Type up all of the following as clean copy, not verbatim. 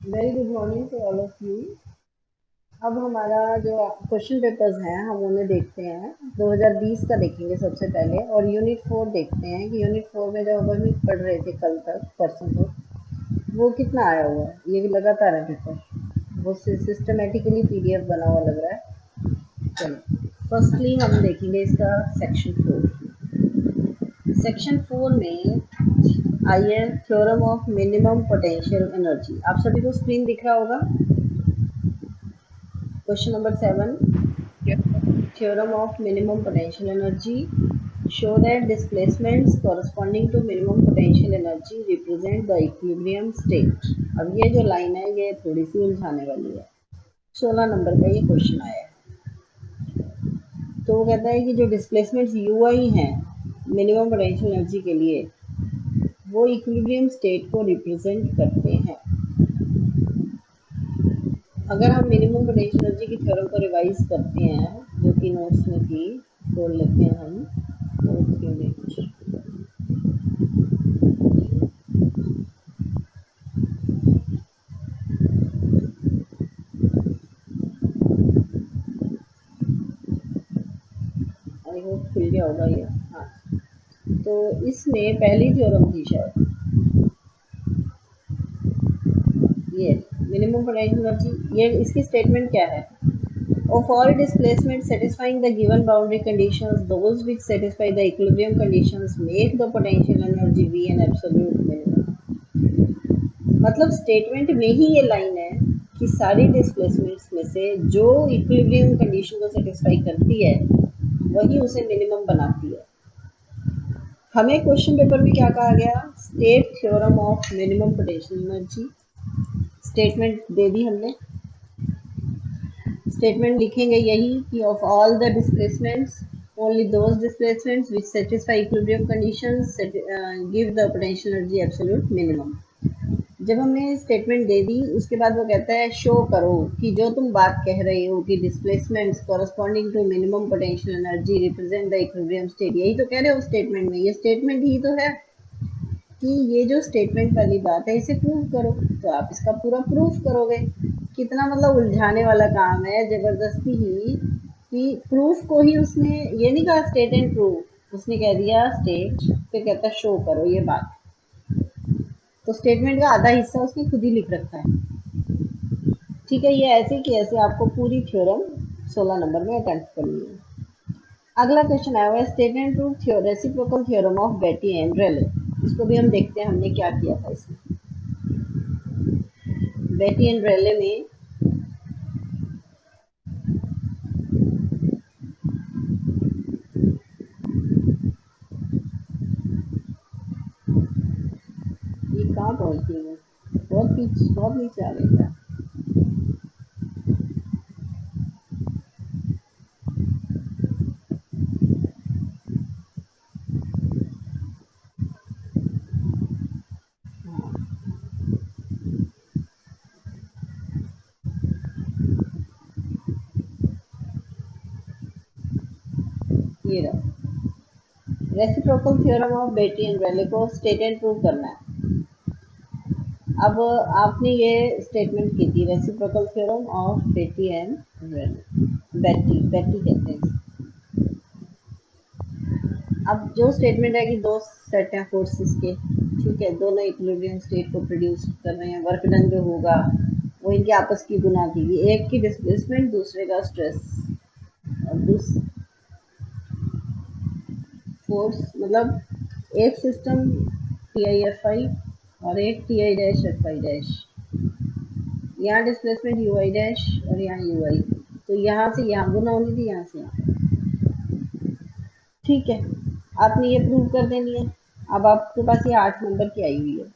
Very good morning to all of you. अब हमारा जो क्वेश्चन पेपर्स हैं हम उन्हें देखते हैं। 2020 का देखेंगे सबसे पहले और यूनिट 4 देखते हैं कि यूनिट 4 में जो हम पढ़ रहे थे कल तक परसों तक वो कितना आया हुआ है। ये भी लगातार है पेपर, वो सिस्टमेटिकली पीडीएफ बना हुआ लग रहा है। चलो फर्स्टली हम देखेंगे इसका सेक्शन 4। सेक्शन 4 में आइए theorem of minimum potential energy. आप सभी को स्क्रीन दिख रहा होगा। Question number 7, Yes, sir. theorem of minimum potential energy show that displacements corresponding to minimum potential energy represent the equilibrium state। अब ये जो लाइन है ये थोड़ी सी उलझाने वाली है। 16 नंबर का ये क्वेश्चन आया है। तो वो कहता है कि जो डिस्प्लेसमेंट्स यू आई हैं मिनिमम पोटेंशियल एनर्जी के लिए वो इक्विलिब्रियम स्टेट को रिप्रेजेंट करते हैं। अगर हम मिनिमम पोटेंशियल एनर्जी की थ्योरम को रिवाइज करते हैं जो कि नोट्स में थी, खोल लेते हैं हम नोट्स यूनिट। आई होप खुल गया होगा ये। हाँ, तो इसमें पहली थ्योरम थी शायद ये मिनिमम पोटेंशियल एनर्जी। ये इसकी स्टेटमेंट क्या है? Of all displacements satisfying the given boundary conditions, those which satisfy the equilibrium conditions make the potential energy V an absolute minimum। मतलब स्टेटमेंट में ही ये लाइन है कि सारी डिस्प्लेसमेंट्स में से जो इक्विलिब्रियम कंडीशन को सेटिस्फाई करती है वही उसे मिनिमम बनाती है। हमें क्वेश्चन पेपर में क्या कहा गया? State theorem of minimum potential energy. Statement दे दी हमने। स्टेटमेंट लिखेंगे यही कि of all the displacements only those displacements which satisfy equilibrium conditions give the potential energy absolute minimum. जब हमने स्टेटमेंट दे दी उसके बाद वो कहता है शो करो कि जो तुम बात कह रहे हो कि displacements corresponding to minimum potential energy represent the equilibrium state, यही तो कह रहे हो स्टेटमेंट में। ये स्टेटमेंट ही तो है कि ये जो स्टेटमेंट वाली बात है इसे प्रूव करो। तो आप इसका पूरा प्रूफ करोगे। कितना मतलब उलझाने वाला काम है जबरदस्ती ही कि प्रूफ को ही उसने ये नहीं कहा स्टेट एंड प्रूफ, उसने कह दिया स्टेट, फिर कहता शो करो ये बात। तो स्टेटमेंट का आधा हिस्सा उसने खुद ही लिख रखा है। ठीक है, ये ऐसे कि ऐसे आपको पूरी थ्योरम 16 नंबर में अटेम्प्ट करनी है। अगला क्वेश्चन आया हुआ है state and proof reciprocal theorem of बेटी एंड रेले। इसको भी हम देखते हैं हमने क्या किया था इसमें। बेटी एंड रेले में ये कहाँ पहुँच गई है? बहुत पीछे, बहुत नीचे आ गई है। हाँ, ये रहा रेसिप्रोकल थ्योरम ऑफ बेटी एंड रेले को स्टेट एंड प्रूव करना है। अब आपने ये स्टेटमेंट की थी रेसिप्रोकल थ्योरम ऑफ बेटी एंड रेले। बेटी बेटी कहते हैं। अब जो स्टेटमेंट है कि दो सेट हैं फोर्सेस के, ठीक है, दोनों इक्विलिब्रियम स्टेट को प्रोड्यूस कर रहे हैं, वर्क डन जो होगा वो इनके आपस की गुना की, एक की डिस्प्लेसमेंट दूसरे का स्ट्रेस। और फोर्स मतलब एक system T I F I और एक T I dash F I dash. यहाँ डिस्प्लेसमेंट यू आई डैश और यहाँ यू आई, तो यहाँ से यहाँ गुना होनी थी, यहाँ से यहाँ। ठीक है, आपने ये प्रूव कर देनी है। अब आपके पास ये 8 नंबर की आई हुई है,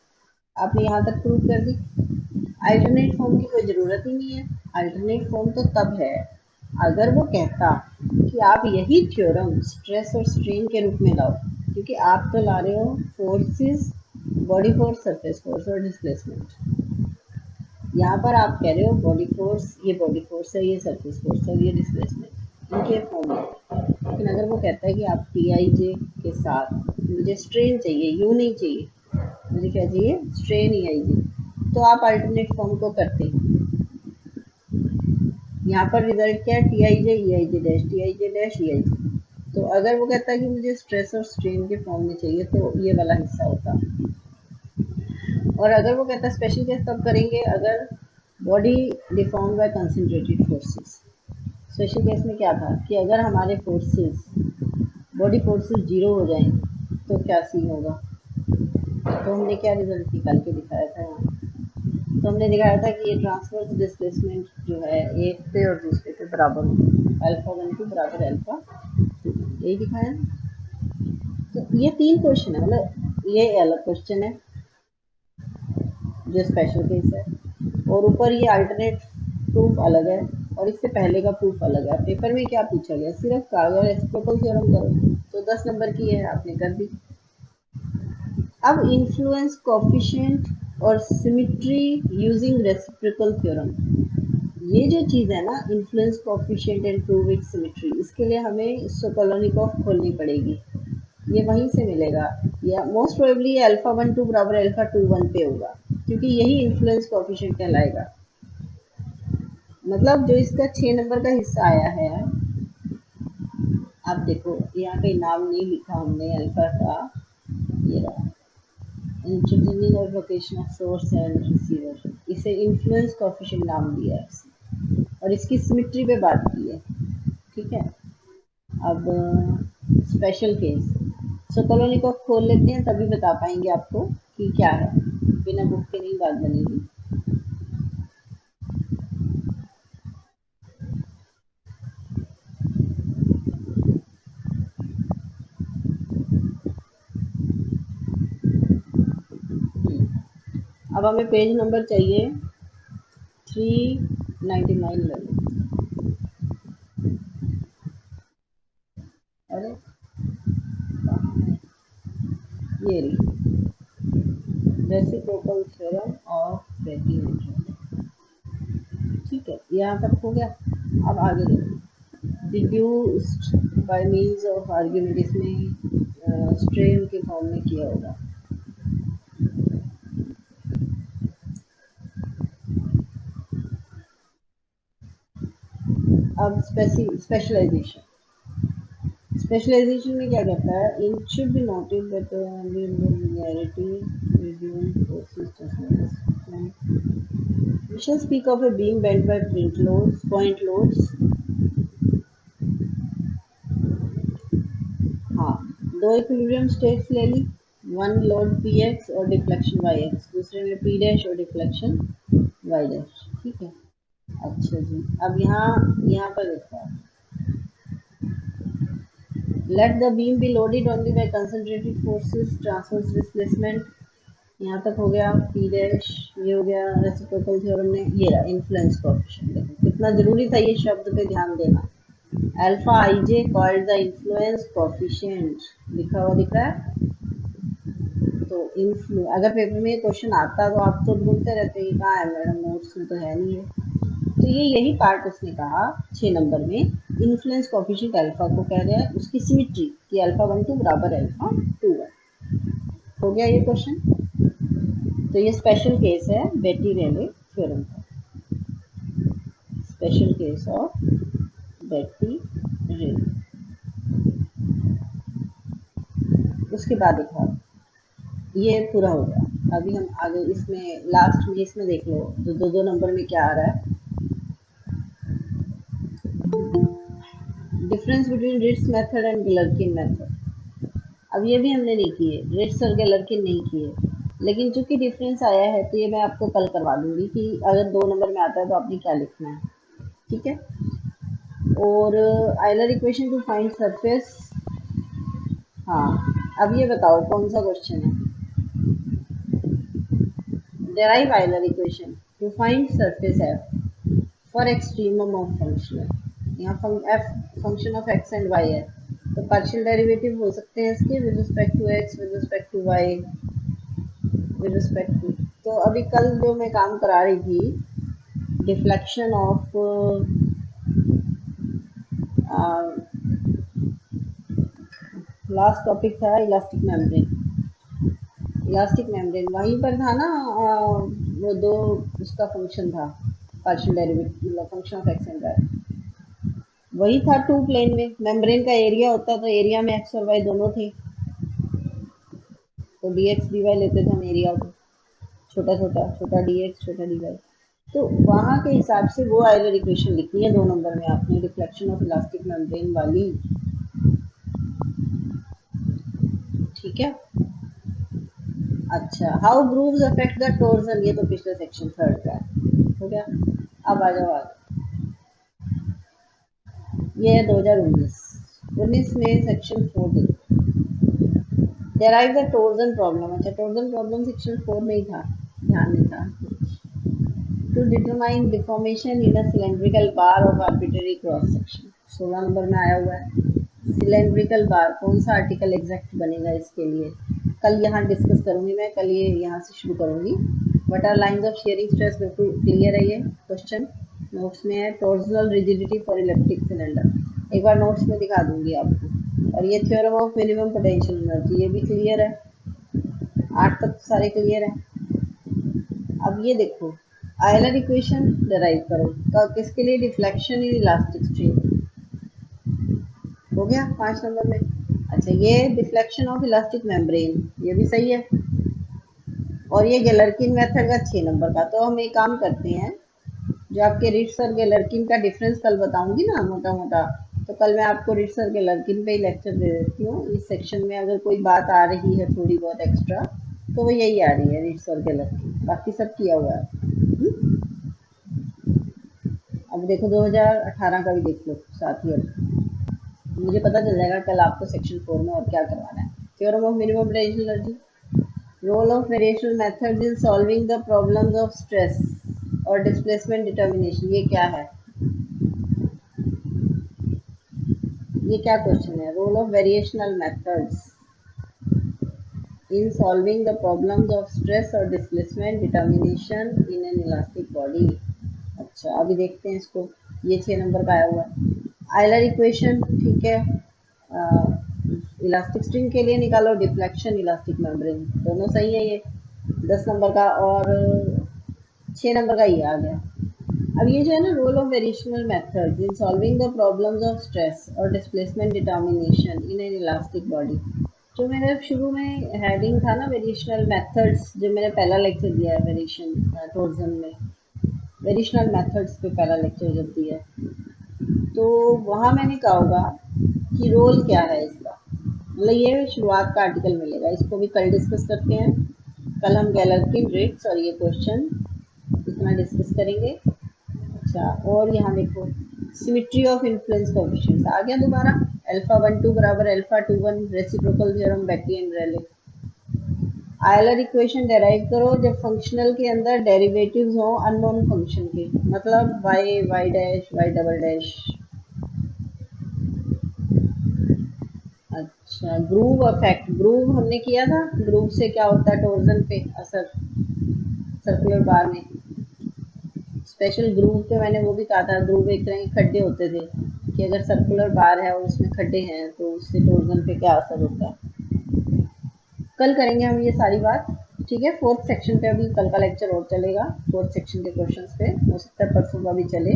आपने यहाँ तक प्रूव कर दी। अल्टरनेट फॉर्म की कोई ज़रूरत ही नहीं है। अल्टरनेट फॉर्म तो तब है अगर वो कहता कि आप यही थ्योरम स्ट्रेस और स्ट्रेन के रूप में लाओ, क्योंकि आप तो ला रहे हो forces, body force, surface force और डिस्प्लेसमेंट। यहाँ पर आप कह रहे हो बॉडी फोर्स, ये बॉडी फोर्स है, ये सरफेस फोर्स है और ये डिस्प्लेसमेंट, इनके फॉर्म में। लेकिन अगर वो कहता है कि आप टी आई जे के साथ मुझे स्ट्रेन चाहिए, यू नहीं चाहिए, मुझे क्या चाहिए, स्ट्रेन ही आई जी, तो आप अल्टरनेट फॉर्म को करते हैं। यहाँ पर रिजल्ट क्या है, T I J E I J dash, T I J dash E I J. तो अगर वो कहता है कि मुझे स्ट्रेस और स्ट्रेन के फॉर्म में चाहिए तो ये वाला हिस्सा होता। और अगर वो कहता है स्पेशल केस तब करेंगे अगर body deformed by concentrated forces. Special case में क्या था कि अगर हमारे फोर्सेस बॉडी फोर्सेस जीरो हो जाएं तो क्या सीन होगा। तो हमने क्या रिजल्ट निकाल के दिखाया था यहाँ। तो हमने दिखाया था कि ये ट्रांसवर्स डिस्प्लेसमेंट जो है एक पे और दूसरे पे बराबर होगा, अल्फा वन टू बराबर अल्फा टू, यही दिखाया ना। तो ये तीन क्वेश्चन है, मतलब ये अलग क्वेश्चन है जो स्पेशल केस है, और ऊपर ये अल्टरनेट प्रूफ अलग है, और इससे पहले का प्रूफ अलग है। पेपर में क्या पूछा गया, सिर्फ कागज रेसिप्रोकल थ्योरम करो, तो 10 नंबर की है, आपने कर दी। अब इन्फ्लुएंस कोफिशिएंट और सिमिट्री यूजिंग रेसिप्रोकल थ्योरम, ये जो चीज़ है ना, influence coefficient and prove it's symmetry, इसके लिए हमें सोकोलोनिकॉफ खोलनी पड़ेगी। ये वहीं से मिलेगा, या most probably alpha one two बराबर अल्फा टू वन पे होगा, क्योंकि यही इन्फ्लुएंस कोफिशिएंट कहलाएगा। मतलब जो इसका 6 नंबर का हिस्सा आया है, आप देखो यहाँ पे नाम नहीं लिखा हमने अल्फा का, ये रहा इंटरटेनिंग और location of source and receiver, इसे इन्फ्लुएंस कोफिशिएंट नाम दिया है इसने, और इसकी सिमेट्री पे बात की है। ठीक है। अब स्पेशल केस, सो कॉलोनी को खोल लेते हैं, तभी बता पाएंगे आपको कि क्या है, बिना बुक के नहीं बात बनेगी। अब हमें पेज नंबर चाहिए 399 ले लो। अरे ये रही रेसिप्रोकल थ्योरम ऑफ बेटी। ठीक है, यहाँ तक हो गया। अब आगे देखो, deduced bye means of argument, इसमें स्ट्रेन के फॉर्म में किया होगा। अब स्पेशलाइजेशन, स्पेशलाइजेशन में क्या कहता है, in should be noted that linearity medium forces does not, we shall speak of a beam bent by point loads। हाँ, दो इक्विलिब्रियम स्टेट्स ले ली, वन लोड पी एक्स और डिफ्लेक्शन वाई एक्स, दूसरे में पी डैश और deflection Y dash. ठीक है। अच्छा जी, अब यहाँ पर देखो, let the beam be loaded only by concentrated forces, transverse displacement, यहाँ तक हो गया। पी डैश ये हो गया रेसिप्रोकल थ्योरम में, ये रहा इन्फ्लुएंस कोएफिशिएंट। देखो कितना जरूरी था ये शब्द पे ध्यान देना। Alpha I J called the influence coefficient, लिखा हुआ दिख रहा है। तो अगर पेपर में क्वेश्चन आता तो आप तो ढूंढते रहते हैं कहाँ है मैडम, नोट्स में तो है नहीं है। तो ये यही पार्ट उसने कहा 6 नंबर में, इन्फ्लुएंस कोएफिशिएंट अल्फा को कह रहे हैं उसकी सिमेट्री कि अल्फा वन टू बराबर अल्फा टू वन। हो गया ये क्वेश्चन। तो ये स्पेशल केस है बेटी रेले थ्योरम का, स्पेशल केस ऑफ बेटी रेले। उसके बाद देखो ये पूरा हो गया। अभी हम आगे इसमें लास्ट में इसमें देख लो जो दो दो नंबर में क्या आ रहा है, difference between Ritz method and Galerkin method. अब ये भी हमने नहीं किए, रिट्स और गलरकिन नहीं किए, लेकिन चूंकि डिफरेंस आया है तो ये मैं आपको कल करवा दूंगी कि अगर 2 नंबर में आता है तो आपने क्या लिखना है। ठीक है। और Euler equation two find surface, हाँ अब ये बताओ कौन सा क्वेश्चन है, derive Euler equation to find surface f for extremum of function। यहाँ f function of x and y है, तो पार्शियल डेरिवेटिव हो सकते हैं इसके with respect to x, with respect to y, with respect to. तो अभी कल जो मैं काम करा रही थी डिफ्लेक्शन ऑफ लास्ट टॉपिक था इलास्टिक मेम्ब्रेन, इलास्टिक मेम्ब्रेन वहीं पर था ना, वो दो उसका फंक्शन था, पार्शियल डेरिवेटिव मतलब function of x and y, वही था टू प्लेन में। मेम्ब्रेन का एरिया होता तो एरिया में एक्स और वाई दोनों थे, तो डी एक्स डी वाई लेते थे हम एरिया को, छोटा छोटा छोटा डी एक्स छोटा डी वाई। तो वहाँ के हिसाब से वो आयलर इक्वेशन लिखनी है 2 नंबर में आपने, रिफ्लेक्शन ऑफ इलास्टिक मेम्ब्रेन वाली। ठीक है। अच्छा, how grooves affect the torsion, ये तो पिछले सेक्शन थर्ड का है, हो गया। अब आ जाओ आगे, ये है 2019, 19 में सेक्शन 4 देखो, डेराइव द टोर्जन प्रॉब्लम। अच्छा, टोर्जन प्रॉब्लम सेक्शन 4 में ही था, ध्यान नहीं था। To determine deformation in a cylindrical bar of arbitrary cross section, 16 number में आया हुआ है। सिलेंड्रिकल बार, कौन सा आर्टिकल एग्जैक्ट बनेगा इसके लिए, कल यहाँ डिस्कस करूंगी मैं, कल ये यहाँ से शुरू करूंगी। What are lines of shearing stress, बिल्कुल क्लियर है ये क्वेश्चन, नोट्स में है। Torsional rigidity for electric cylinder, एक बार नोट्स में दिखा दूंगी आपको। और ये theorem of minimum potential energy, ये भी क्लियर है, 8 तक सारे क्लियर है। अब ये देखो, आयलर इक्वेशन डिराइव करो, किसके लिए, डिफ्लेक्शन इन इलास्टिक स्ट्रीम, हो गया 5 नंबर में। अच्छा, ये डिफ्लेक्शन ऑफ इलास्टिक मेम्ब्रेन, ये भी सही है। और ये गैलरकिन मेथड का 6 नंबर का। तो हम एक काम करते हैं, जो आपके रिट्स और गैलरकिन का डिफरेंस कल बताऊंगी ना मोटा मोटा, तो कल मैं आपको रिट्स और गैलरकिन पे ही लेक्चर दे देती हूँ। इस सेक्शन में अगर कोई बात आ रही है थोड़ी बहुत एक्स्ट्रा, तो वो यही आ रही है, रिट्स और गैलरकिन, बाकी सब किया हुआ है। अब देखो 2018 का भी देख लो साथ ही, अब मुझे पता चल जाएगा कल आपको सेक्शन 4 में और क्या करवाना है। Theorem of minimum potential energy, role of variational methods in solving the problems of stress और डिस्प्लेसमेंट डिटर्मिनेशन, ये क्या है, ये क्या क्वेश्चन है, role of variational methods in solving the problems of stress और displacement determination in an elastic body. अच्छा, अभी देखते हैं इसको, ये 6 नंबर का आया हुआ है। आयलर इक्वेशन, ठीक है, इलास्टिक स्ट्रिंग के लिए निकालो डिफ्लेक्शन इलास्टिक मेम्ब्रेन, दोनों सही है ये, 10 नंबर का। और 6 नंबर का ये आ गया। अब ये जो है ना, role of variational methods in solving the problems of stress और displacement determination in an elastic body, जो मैंने शुरू में हेडिंग था ना वेरिएशनल मेथड्स, जो मैंने पहला लेक्चर दिया है वेरिएशन टोर्जन में, वेरिएशनल मेथड्स पे पहला लेक्चर जब दिया है, तो वहाँ मैंने कहा होगा कि रोल क्या है इसका, मतलब ये शुरुआत का आर्टिकल मिलेगा, इसको भी कल डिस्कस करते हैं। कल हम गैलरकिन रेट्स और ये क्वेश्चन इतना डिस्कस करेंगे। अच्छा, और यहाँ देखो, सिमिट्री ऑफ इन्फ्लुएंस कोएफिशिएंट्स आ गया दोबारा, अल्फा 1 2 बराबर alpha 2 1, reciprocal theorem, Betti and Rayleigh. Euler equation derive करो जब फंक्शनल के अंदर डेरिवेटिव्स हो अननोन फंक्शन के, मतलब y y dash y double dash. अच्छा, ग्रूव इफेक्ट, ग्रूव हमने किया था, ग्रूव से क्या होता है टोर्जन पे असर, सर्कुलर बार में स्पेशल ग्रूव पे मैंने वो भी कहा था, ग्रूव एक तरह के खड्डे होते थे, कि अगर सर्कुलर बार है और उसमें खड्डे हैं तो उससे टोर्जन पे क्या असर होता है। कल करेंगे हम ये सारी बात, ठीक है। फोर्थ सेक्शन पे अभी कल का लेक्चर और चलेगा, फोर्थ सेक्शन के क्वेश्चंस पे, हो सकता है परसों का भी चले,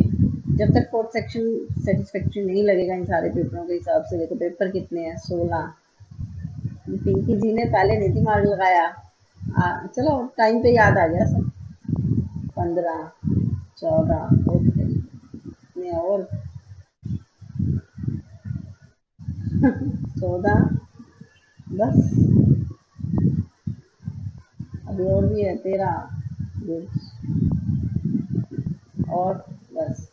जब तक फोर्थ सेक्शन सेटिस्फैक्ट्री नहीं लगेगा इन सारे पेपरों के हिसाब से। देखो पेपर कितने हैं, 16, पिंकी जी ने पहले नहीं दिमाग लगाया, चलो टाइम पे याद आ गया सब, 15 14 ओके, इतने और 14 10, अभी और भी है 13, और बस,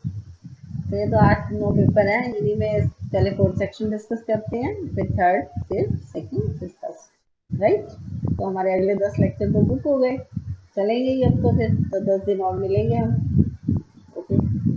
तो ये तो 8 9 पेपर हैं, इन्हीं में पहले फोर्थ सेक्शन डिस्कस करते हैं, फिर थर्ड, फिर सेकंड डिस्कस, राइट। तो हमारे अगले 10 लेक्चर तो बुक हो गए, चलेंगे ही अब तो, फिर तो 10 दिन और मिलेंगे हम।